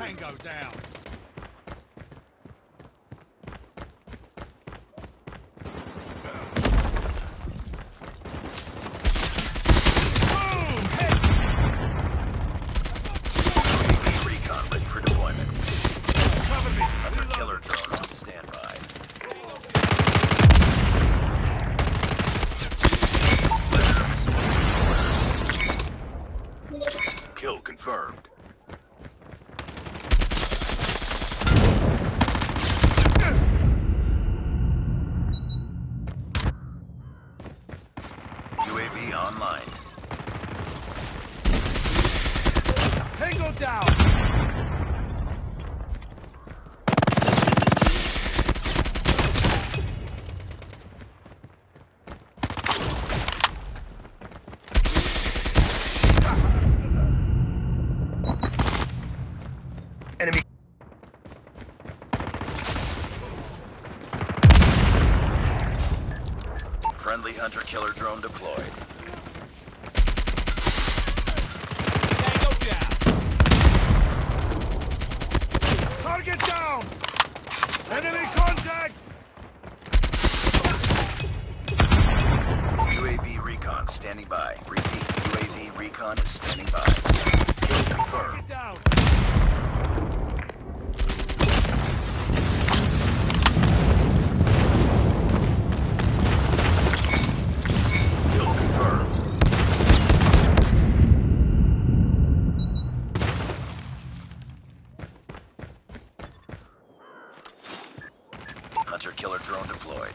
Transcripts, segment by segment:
Tango down. Recon ready for deployment. Cover me. Hunter killer drone on standby. Predator missile orders. Kill confirmed. UAV online. Tango down. Enemy. Friendly hunter killer drone deployed. Tango down. Target down. Enemy contact. UAV recon standing by. Repeat, UAV recon is standing by. Kill confirmed. Target down. Kill confirmed. Hunter killer drone deployed.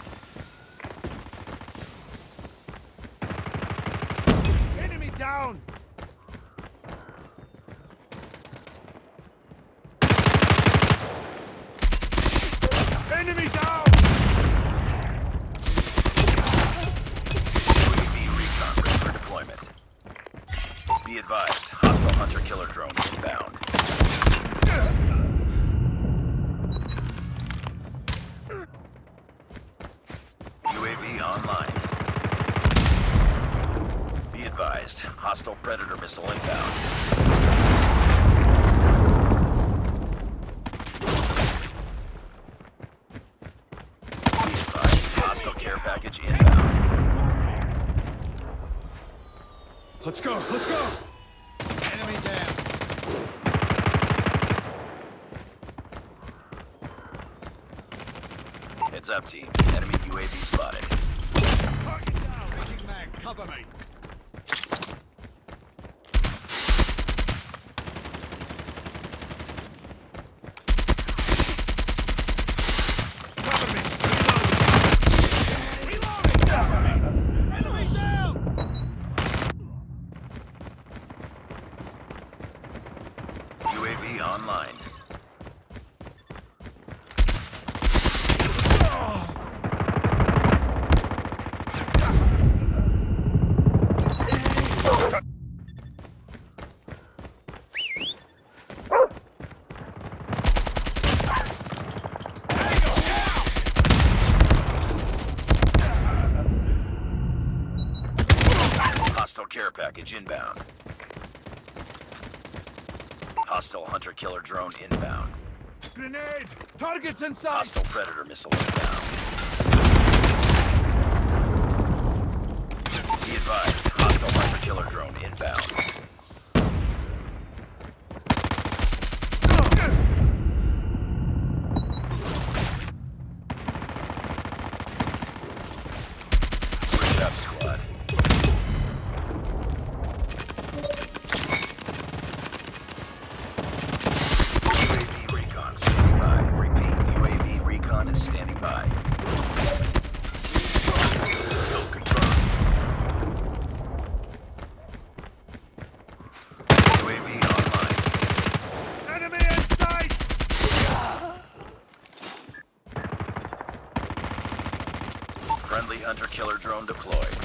Enemy down. Enemy down. UAV recon ready for deployment. Be advised, hostile hunter killer drone inbound. UAV online. Be advised, hostile predator missile inbound. Be advised, hostile care package inbound. Let's go. Let's go. Enemy down. Heads up, team. Enemy UAV spotted. Target down. Raging mag. Cover me. Cover me. Reloading. Cover me. Enemy down. UAV online. Tango down. Hostile care package inbound. Hostile hunter killer drone inbound. Grenade. Targets inside. Hostile predator missile inbound. Be advised, hostile hunter killer drone inbound. Bridge up, squad. UAV recon standing by. Repeat, UAV recon is standing by. Kill confirmed. UAV online. Enemy in sight. Friendly hunter killer drone deployed.